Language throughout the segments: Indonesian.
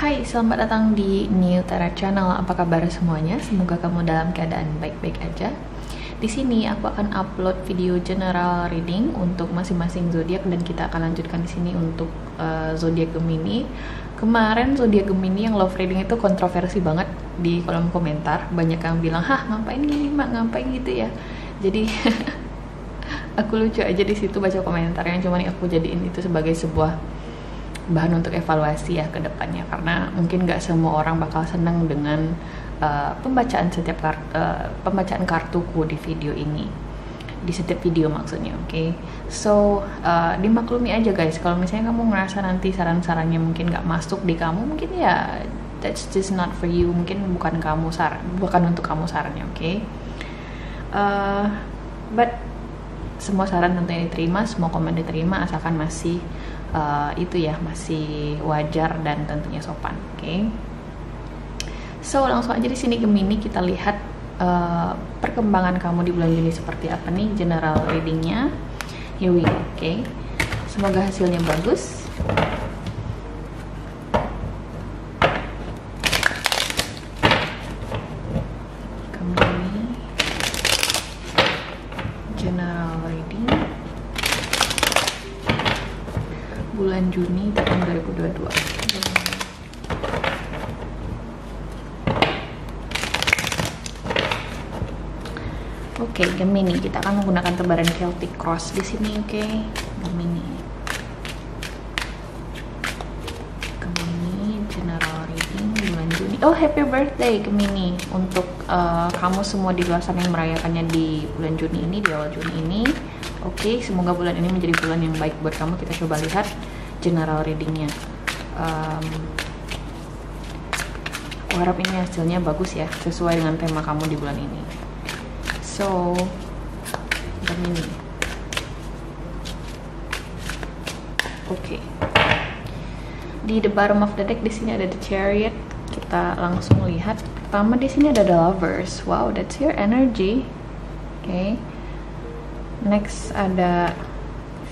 Hai, selamat datang di New Tara Channel. Apa kabar semuanya? Semoga kamu dalam keadaan baik-baik aja. Di sini aku akan upload video general reading untuk masing-masing zodiak dan kita akan lanjutkan di sini untuk zodiak Gemini. Kemarin zodiak Gemini yang love reading itu kontroversi banget di kolom komentar. Banyak yang bilang, "Hah, ngapain gini, Mak? Ngapain gitu ya?" Jadi aku lucu aja di situ baca komentar yang cuman aku jadiin itu sebagai sebuah bahan untuk evaluasi ya ke depannya, karena mungkin nggak semua orang bakal seneng dengan pembacaan pembacaan kartuku di video ini, di setiap video maksudnya. Oke. So dimaklumi aja guys kalau misalnya kamu ngerasa nanti saran-sarannya mungkin nggak masuk di kamu, mungkin ya that's just not for you, mungkin bukan untuk kamu sarannya. Oke. But semua saran tentunya diterima, semua komen diterima asalkan masih masih wajar dan tentunya sopan. Oke. So langsung aja di sini Gemini kita lihat perkembangan kamu di bulan Juni seperti apa nih general readingnya. Here we go. Oke. Semoga hasilnya bagus. Gemini general reading bulan Juni tahun 2022. Oke, Gemini, kita akan menggunakan tebaran Celtic Cross di sini. Oke, Gemini general reading bulan Juni. Oh, happy birthday Gemini untuk kamu semua di luar sana yang merayakannya di bulan Juni ini, di awal Juni ini. Oke, semoga bulan ini menjadi bulan yang baik buat kamu. Kita coba lihat general readingnya. Aku harap ini hasilnya bagus ya, sesuai dengan tema kamu di bulan ini. So, Gemini. Oke. Di the bottom of the deck di sini ada the Chariot. Kita langsung lihat. Pertama di sini ada the Lovers. Wow, that's your energy. Oke. Next ada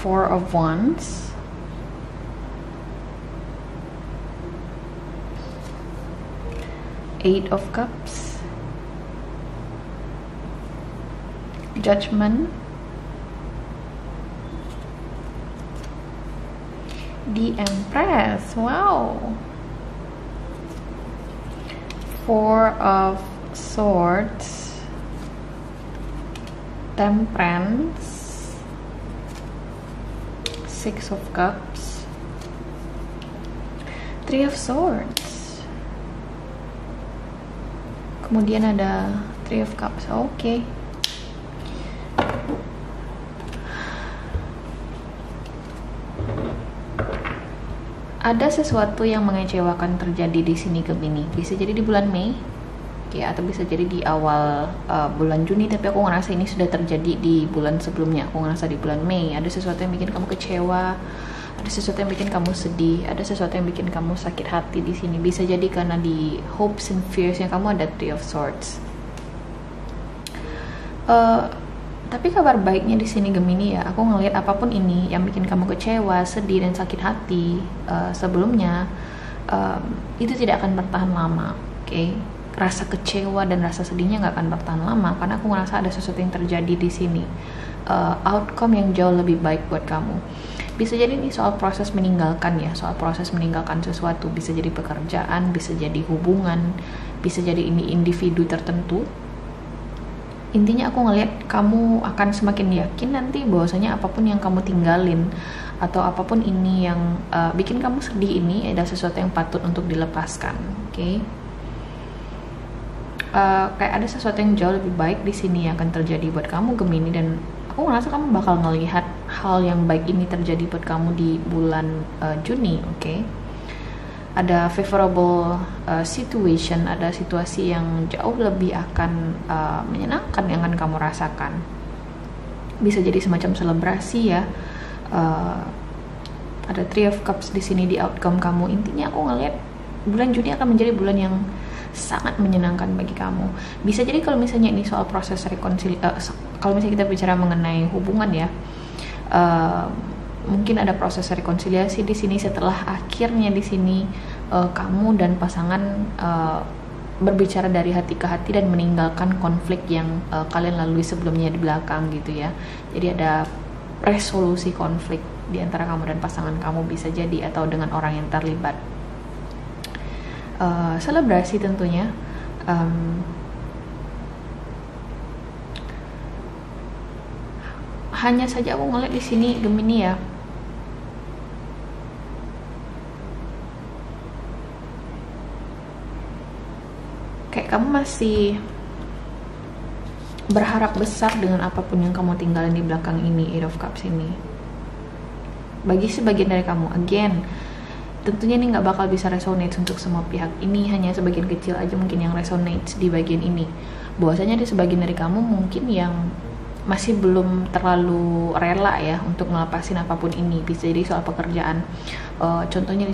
Four of Wands. Eight of Cups. Judgment. The Empress. Wow. Four of Swords. Temperance. Six of Cups. Three of Swords. Kemudian ada Three of Cups. Oke. Ada sesuatu yang mengecewakan terjadi di sini Gemini. Bisa jadi di bulan Mei, ya, atau bisa jadi di awal bulan Juni. Tapi aku ngerasa ini sudah terjadi di bulan sebelumnya. Aku ngerasa di bulan Mei ada sesuatu yang bikin kamu kecewa, ada sesuatu yang bikin kamu sedih, ada sesuatu yang bikin kamu sakit hati di sini. Bisa jadi karena di hopes and fears yang kamu ada Three of Swords. Tapi kabar baiknya di sini Gemini ya, aku ngelihat apapun ini yang bikin kamu kecewa, sedih dan sakit hati sebelumnya, itu tidak akan bertahan lama. Oke. Rasa kecewa dan rasa sedihnya nggak akan bertahan lama karena aku ngerasa ada sesuatu yang terjadi di sini, outcome yang jauh lebih baik buat kamu. Bisa jadi ini soal proses meninggalkan ya, soal proses meninggalkan sesuatu. Bisa jadi pekerjaan, bisa jadi hubungan, bisa jadi ini individu tertentu. Intinya aku ngelihat kamu akan semakin yakin nanti bahwasanya apapun yang kamu tinggalin atau apapun ini yang bikin kamu sedih ini ada sesuatu yang patut untuk dilepaskan. Oke. Kayak ada sesuatu yang jauh lebih baik di sini yang akan terjadi buat kamu Gemini, dan aku ngerasa kamu bakal ngelihat hal yang baik ini terjadi buat kamu di bulan Juni. Oke. Ada favorable situation, ada situasi yang jauh lebih akan menyenangkan yang akan kamu rasakan. Bisa jadi semacam selebrasi ya. Ada Three of Cups di sini di outcome kamu. Intinya aku ngelihat bulan Juni akan menjadi bulan yang sangat menyenangkan bagi kamu. Bisa jadi kalau misalnya ini soal proses rekonsiliasi, kalau misalnya kita bicara mengenai hubungan ya, mungkin ada proses rekonsiliasi di sini setelah akhirnya di sini kamu dan pasangan berbicara dari hati ke hati dan meninggalkan konflik yang kalian lalui sebelumnya di belakang gitu ya. Jadi ada resolusi konflik di antara kamu dan pasangan kamu, bisa jadi, atau dengan orang yang terlibat. Selebrasi tentunya. Hanya saja aku ngeliat di sini Gemini ya, kayak kamu masih berharap besar dengan apapun yang kamu tinggalin di belakang ini, Eight of Cups ini. Bagi sebagian dari kamu, again, tentunya ini nggak bakal bisa resonate untuk semua pihak. Ini hanya sebagian kecil aja mungkin yang resonate di bagian ini. Bahwasanya ada sebagian dari kamu mungkin yang masih belum terlalu rela ya untuk ngelepasin apapun ini. Bisa jadi soal pekerjaan. Contohnya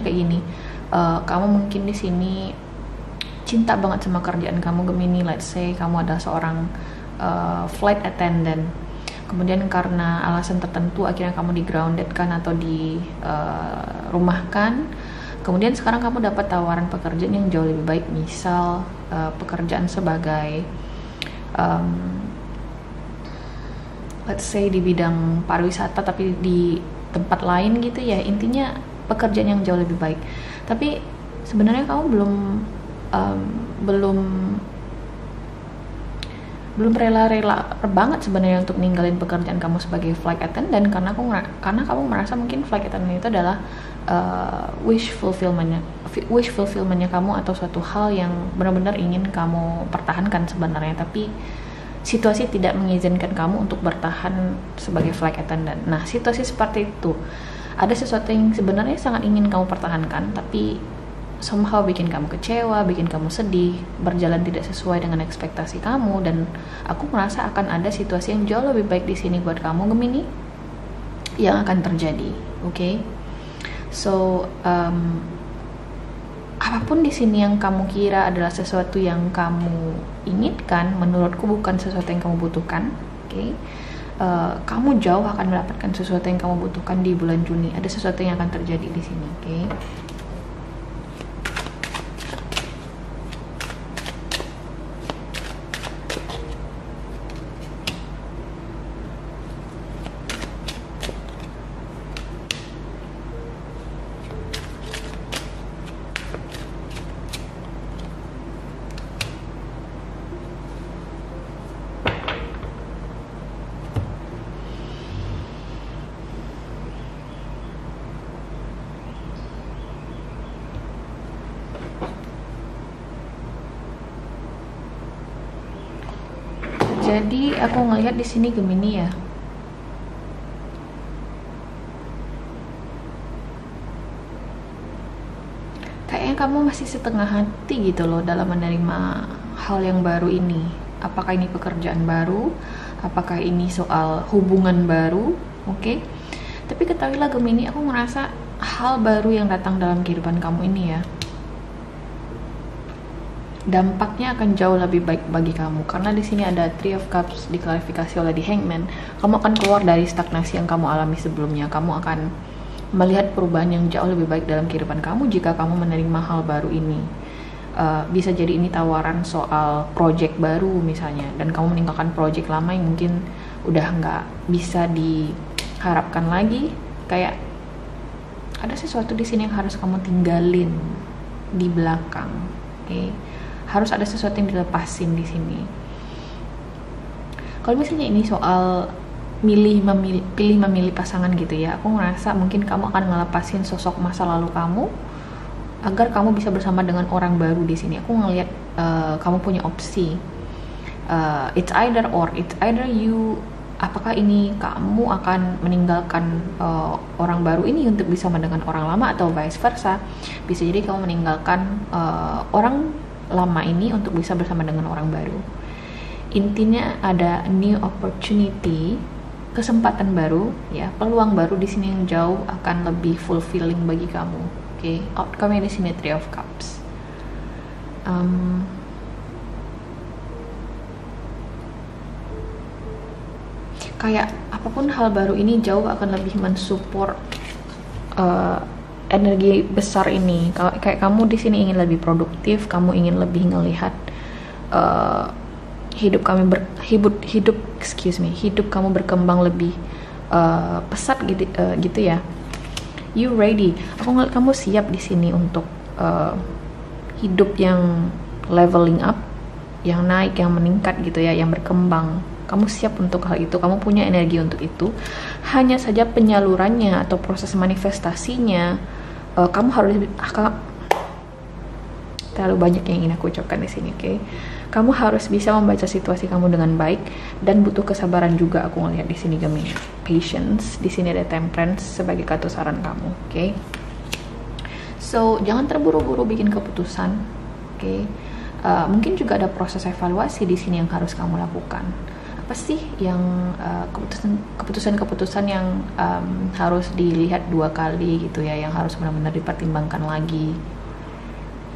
kayak gini. Kamu mungkin di sini cinta banget sama kerjaan kamu Gemini. Let's say kamu adalah seorang flight attendant. Kemudian karena alasan tertentu akhirnya kamu di grounded kan, atau di rumahkan. Kemudian sekarang kamu dapat tawaran pekerjaan yang jauh lebih baik. Misal pekerjaan sebagai let's say di bidang pariwisata tapi di tempat lain gitu ya. Intinya pekerjaan yang jauh lebih baik. Tapi sebenarnya kamu belum rela-rela banget sebenarnya untuk ninggalin pekerjaan kamu sebagai flight attendant, karena kamu merasa mungkin flight attendant itu adalah wish fulfillmentnya kamu, atau suatu hal yang benar-benar ingin kamu pertahankan sebenarnya, tapi situasi tidak mengizinkan kamu untuk bertahan sebagai flight attendant. Nah, situasi seperti itu, ada sesuatu yang sebenarnya sangat ingin kamu pertahankan, tapi somehow bikin kamu kecewa, bikin kamu sedih, berjalan tidak sesuai dengan ekspektasi kamu, dan aku merasa akan ada situasi yang jauh lebih baik di sini buat kamu Gemini yang akan terjadi. Okay? So apapun di sini yang kamu kira adalah sesuatu yang kamu inginkan, menurutku bukan sesuatu yang kamu butuhkan. Okay? Kamu jauh akan mendapatkan sesuatu yang kamu butuhkan di bulan Juni. Ada sesuatu yang akan terjadi di sini. Okay? Jadi aku ngelihat di sini Gemini ya, kayaknya kamu masih setengah hati gitu loh dalam menerima hal yang baru ini. Apakah ini pekerjaan baru? Apakah ini soal hubungan baru? Oke. Tapi ketahuilah Gemini, aku ngerasa hal baru yang datang dalam kehidupan kamu ini ya, dampaknya akan jauh lebih baik bagi kamu, karena di sini ada Three of Cups diklarifikasi oleh di Hangman. Kamu akan keluar dari stagnasi yang kamu alami sebelumnya. Kamu akan melihat perubahan yang jauh lebih baik dalam kehidupan kamu jika kamu menerima hal baru ini. Bisa jadi ini tawaran soal project baru misalnya, dan kamu meninggalkan project lama yang mungkin udah nggak bisa diharapkan lagi. Kayak ada sesuatu di sini yang harus kamu tinggalin di belakang. Okay? Harus ada sesuatu yang dilepasin di sini. Kalau misalnya ini soal pilih memilih pasangan gitu ya, aku ngerasa mungkin kamu akan ngelepasin sosok masa lalu kamu agar kamu bisa bersama dengan orang baru di sini. Aku ngelihat kamu punya opsi. It's either or. It's either you. Apakah ini kamu akan meninggalkan orang baru ini untuk bersama dengan orang lama, atau vice versa. Bisa jadi kamu meninggalkan orang lama ini untuk bisa bersama dengan orang baru. Intinya ada new opportunity, kesempatan baru ya, peluang baru di sini yang jauh akan lebih fulfilling bagi kamu. Oke, outcome di sini Three of Cups. Kayak apapun hal baru ini jauh akan lebih mensupport energi besar ini. Kalau kayak kamu di sini ingin lebih produktif, kamu ingin lebih ngelihat hidup kamu berkembang lebih pesat gitu ya. You ready? Aku ngeliat kamu siap di sini untuk hidup yang leveling up, yang naik, yang meningkat gitu ya, yang berkembang. Kamu siap untuk hal itu, kamu punya energi untuk itu. Hanya saja penyalurannya atau proses manifestasinya, kamu harus terlalu banyak yang ingin aku ucapkan di sini, oke? Kamu harus bisa membaca situasi kamu dengan baik dan butuh kesabaran juga. Aku ngelihat di sini Gemini, patience. Di sini ada temperance sebagai kartu saran kamu, oke? So jangan terburu-buru bikin keputusan, oke? Mungkin juga ada proses evaluasi di sini yang harus kamu lakukan. Apa sih yang keputusan-keputusan yang harus dilihat 2 kali gitu ya, yang harus benar-benar dipertimbangkan lagi,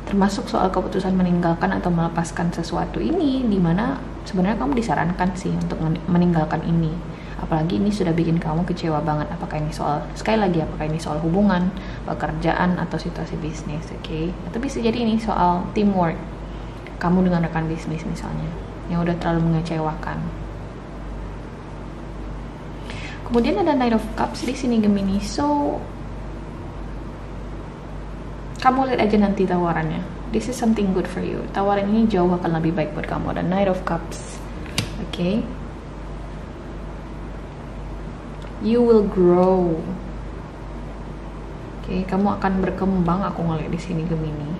termasuk soal keputusan meninggalkan atau melepaskan sesuatu ini, dimana sebenarnya kamu disarankan sih untuk meninggalkan ini, apalagi ini sudah bikin kamu kecewa banget. Apakah ini apakah ini soal hubungan, pekerjaan, atau situasi bisnis, oke? Atau bisa jadi ini soal teamwork kamu dengan rekan bisnis misalnya, yang udah terlalu mengecewakan. Kemudian ada Knight of Cups di sini Gemini. So kamu lihat aja nanti tawarannya. This is something good for you. Tawaran ini jauh akan lebih baik buat kamu. Ada Knight of Cups. Okay? You will grow. Okay, kamu akan berkembang. Aku ngeliat di sini Gemini.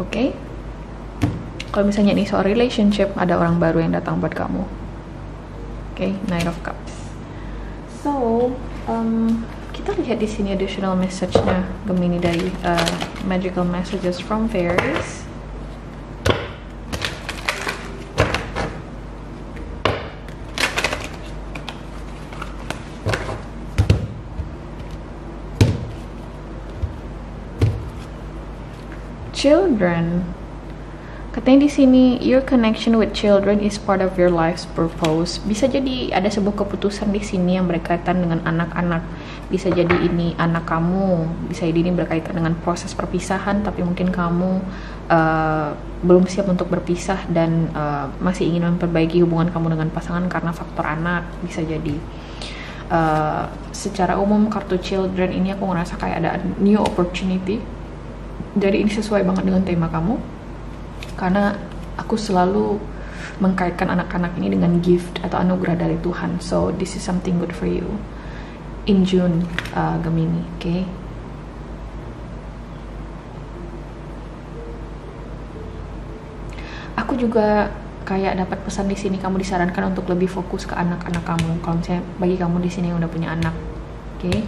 Okay? Kalau misalnya ini soal relationship, ada orang baru yang datang buat kamu. Okay, Knight of Cups. So, kita lihat di sini additional message-nya Gemini dari magical messages from fairies. Children. Katanya di sini, your connection with children is part of your life's purpose. Bisa jadi ada sebuah keputusan di sini yang berkaitan dengan anak-anak. Bisa jadi ini anak kamu, bisa jadi ini berkaitan dengan proses perpisahan, tapi mungkin kamu belum siap untuk berpisah dan masih ingin memperbaiki hubungan kamu dengan pasangan karena faktor anak. Bisa jadi. Secara umum kartu children ini aku ngerasa kayak ada new opportunity. Jadi ini sesuai banget dengan tema kamu. Karena aku selalu mengkaitkan anak-anak ini dengan gift atau anugerah dari Tuhan. So this is something good for you in June, Gemini, okay? Aku juga kayak dapat pesan di sini, kamu disarankan untuk lebih fokus ke anak-anak kamu. Kalau misalnya bagi kamu di sini yang udah punya anak, okay?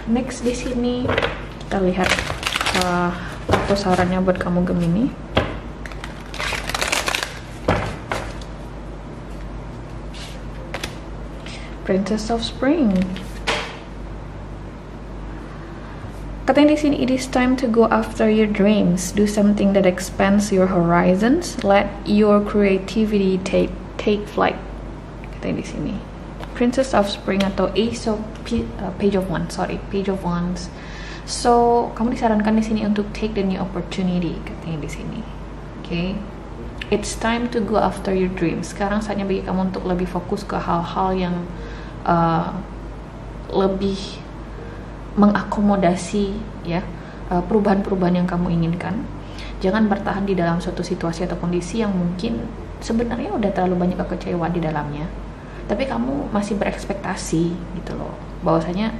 Next di sini kita lihat aku sarannya buat kamu Gemini. Princess of Spring. Katanya di sini, it is time to go after your dreams. Do something that expands your horizons. Let your creativity take flight. Katanya di sini. Princess of Spring atau Page of Wands. So, kamu disarankan di sini untuk take the new opportunity, katanya di sini. Okay? It's time to go after your dreams. Sekarang saatnya bagi kamu untuk lebih fokus ke hal-hal yang lebih mengakomodasi ya perubahan-perubahan yang kamu inginkan. Jangan bertahan di dalam suatu situasi atau kondisi yang mungkin sebenarnya udah terlalu banyak kekecewaan di dalamnya. Tapi kamu masih berekspektasi gitu loh, bahwasanya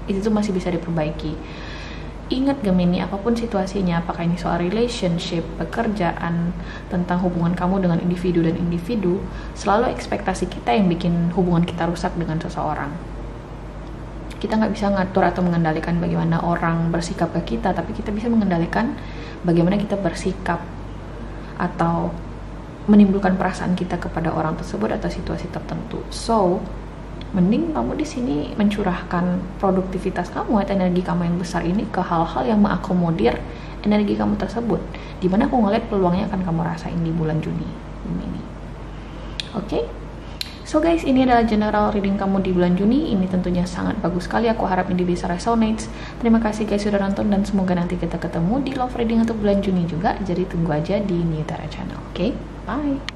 itu tuh masih bisa diperbaiki. Ingat Gemini, apapun situasinya, apakah ini soal relationship, pekerjaan, tentang hubungan kamu dengan individu dan individu, selalu ekspektasi kita yang bikin hubungan kita rusak dengan seseorang. Kita nggak bisa ngatur atau mengendalikan bagaimana orang bersikap ke kita, tapi kita bisa mengendalikan bagaimana kita bersikap atau menimbulkan perasaan kita kepada orang tersebut atau situasi tertentu. So, mending kamu di sini mencurahkan produktivitas kamu atau energi kamu yang besar ini ke hal-hal yang mengakomodir energi kamu tersebut. Dimana aku ngeliat peluangnya akan kamu rasain di bulan Juni ini. Oke? So guys, ini adalah general reading kamu di bulan Juni. Ini tentunya sangat bagus sekali. Aku harap ini bisa resonate. Terima kasih guys sudah nonton, dan semoga nanti kita ketemu di love reading untuk bulan Juni juga. Jadi tunggu aja di New Tara Channel. Oke, bye.